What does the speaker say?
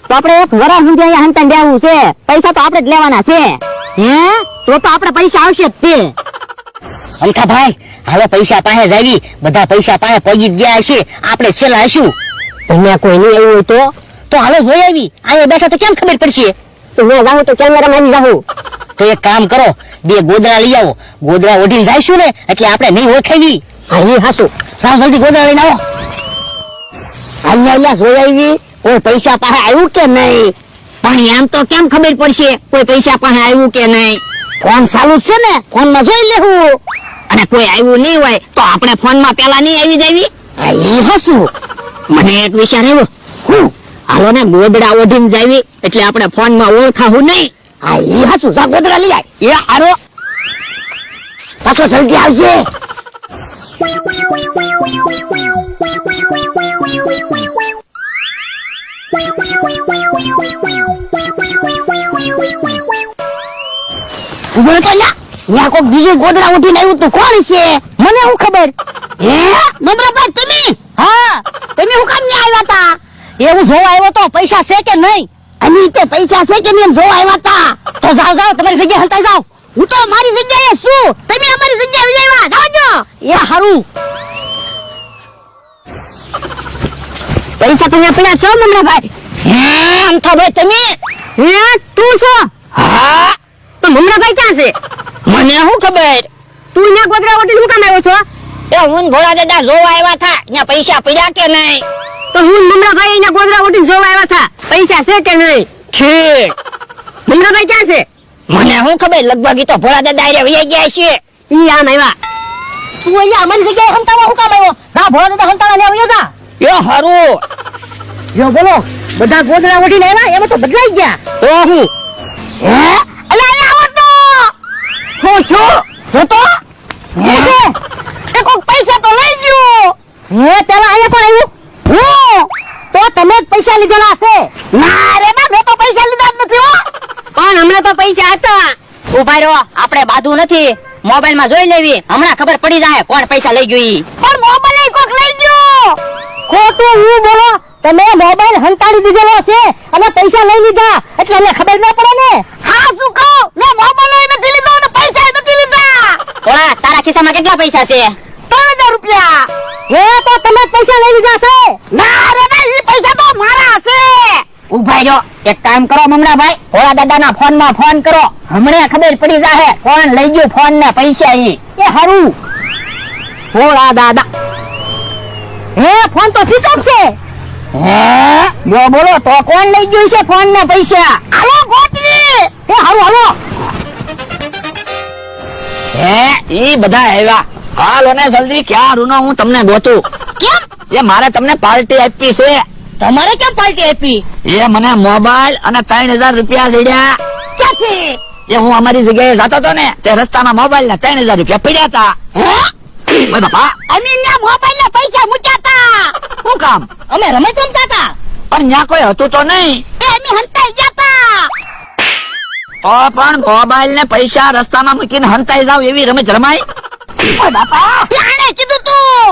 તો આપણે એક વરા સુધી અહીંયા હંતાઈ બેહવું છે, પૈસા તો આપણે જ લેવાના છે. હે તો આપણે પૈસા આવશે જ તે. અમથા ભાઈ હાલો પૈસા પાસે જાવી, બધા પૈસા પાસે પગી ગયા હશે, આપણે છેલ્લા હશું. અહીંયા કોઈ નહીં આવ્યું હોય તો હાલો જોઈ આવી, અહીંયા બેઠા તો કેમ ખબર પડશે? તો મેં જાઉં તો કેમેરામાં આવી જાઉં. તો એક કામ કરો, 2 ગોદડા લઈ આવો, ગોદડા ઓઢીને જઈશું ને એટલે આપણે નહીં ઓળખાવી. હા એ હાસું. સાવ જલ્દી ગોદડા લઈને આવો. અહીંયા જોઈ આવી, કોઈ પૈસા પાસે આવ્યું કે નહીં? પણ એમ તો કેમ ખબર પડશે કોઈ પૈસા પાસે આવ્યું કે નહીં? ફોન ચાલુ છે ને, ફોનમાં જોઈ લેવું. અને કોઈ આવ્યું નહીં હોય તો આપણે ફોનમાં પેલા નહીં આવી જાવી? હા એ હાસું. મને એક વિચાર આવ્યો. હું હાલો ને ગોદડા ઓઢીને જાવી એટલે આપણે ફોનમાં ઓળખાવું નહીં. હા એ હાસું. જા ગોદડા લઈ આય. એ હારો પાછો જલ્દી આવજે. ઉભો તો ન્યા કોક બીજું ગોદડા ઉઠીને આવ્યું તું, કોણ છે? મને શું ખબર? હે મમરાભાઈ તમે? હા તમે શું કામ ન્યા આવ્યા તા? એવું જોવા આવ્યો તો પૈસા છે કે નહીં? અમે તે પૈસા છે કે નહીં જોવા આવ્યા તા. તો જાઓ જાઓ, તમારી જગ્યાએ હલતા જાઓ. હું તો મારી જગ્યાએ છું, તમે અમારી જગ્યાએ આવ્યા, જાજો. એ હારું. પૈસા તમે પડ્યા છો મમરાભાઈ? હે અમથાભાઈ તમે? હે તું છો? હા તો મમરાભાઈ ક્યાં છે? મને શું ખબર? તું ન્યા ગોદડા ઉઠીને શું કામ આવ્યો છો? એ હું ભોળા દાદા જોવા આવ્યા હતા, ત્યાં પૈસા પડ્યા કે નહીં? તો હું મમરાભાઈ અહીંયા ગોદડા ઉઠીને જોવા આવ્યા હતા, પૈસા છે કે નહીં? ઠીક. મમરાભાઈ ક્યાં છે? મને શું ખબર, લગભગ ઈ તો ભોળા દાદા આરે વહી ગયા છે. ઈ આમ આવ્યા. તું અહીંયા અમારી જગ્યાએ હંતાવા શું કામ આવ્યો? જા ભોળા દાદા હંતાવા ને આવ્યો જા. એ હારું. જો બોલો, બધા ગોદડા ઉઠીને આવ્યા, એમાં તો બદલાઈ ગયા. તો હું હે અલા આવો તો. હું છું જોતો. હે એ કોક પૈસા તો લઈ ગયો. હે પેલા અહીંયા કોણ આવ્યું? હું. તો તમે જ પૈસા લીધેલા છે? ના રે ના, મેં તો પૈસા લીધા જ નથી હો. પણ હમણાં તો પૈસા હતા. ઉભા રહો, આપણે બાધું નથી, મોબાઈલ માં જોઈ લેવી, હમણાં ખબર પડી જાય કોણ પૈસા લઈ ગયું ઈ. પણ મોબાઈલ કોક લઈ ગયો. ખોટું હું બોલો, તમે મોબાઈલ હંતાડી દીધેલો છે અને પૈસા લઈ લીધા એટલે અમને ખબર ન પડે ને. હા શું કહું, મેં મોબાઈલ નથી લીધો અને પૈસા નથી લીધા. ઓલા તારા ખિસ્સામાં કેટલા પૈસા છે? 3000 રૂપિયા. હે તો તમે જ પૈસા લઈ લીધા છે? ના રે ના, ઈ પૈસા તો મારા છે. ઉભા રહ્યો, એક કામ કરો મમરાભાઈ, ભોળા દાદાના ફોનમાં ફોન કરો, હમણાં ખબર પડી જાહે કોણ લઈ ગયું ફોન ને પૈસા ઈ. એ હારું. ભોળા દાદા. હે ફોન તો સ્વિચ ઓફ છે. હે જો બોલો તો કોણ લઈ ગયું છે ફોન ને પૈસા? હાલો ગોતવી. એ હારું હાલો. હે ઈ બધા આવ્યા. હાલો ને જલ્દી, ક્યાં રૂનો હું તમને ગોતું. કેમ? એ મારે તમને પાર્ટી આપી છે. તમારે કેમ પાર્ટી આપી? એ મને મોબાઈલ અને 3000 રૂપિયા જડ્યા. ક્યાંથી? એ હું અમારી જગ્યાએ જતો હતો ને તે રસ્તામાં મોબાઈલ ના 3000 રૂપિયા પડ્યા હતા. હે ઓય બાપા, અમે ના મોબાઈલ ના પૈસા મૂક્યા તા. શું કામ? અમે રમત રમતા તા. પણ ત્યાં કોઈ હતું તો નહીં. એ અમે હંતાઈ ગયા તા. તો પણ મોબાઈલ ને પૈસા રસ્તામાં મૂકીને હંતાઈ જાવ એવી રમત રમાય? ઓય બાપા, આને કીધું તું.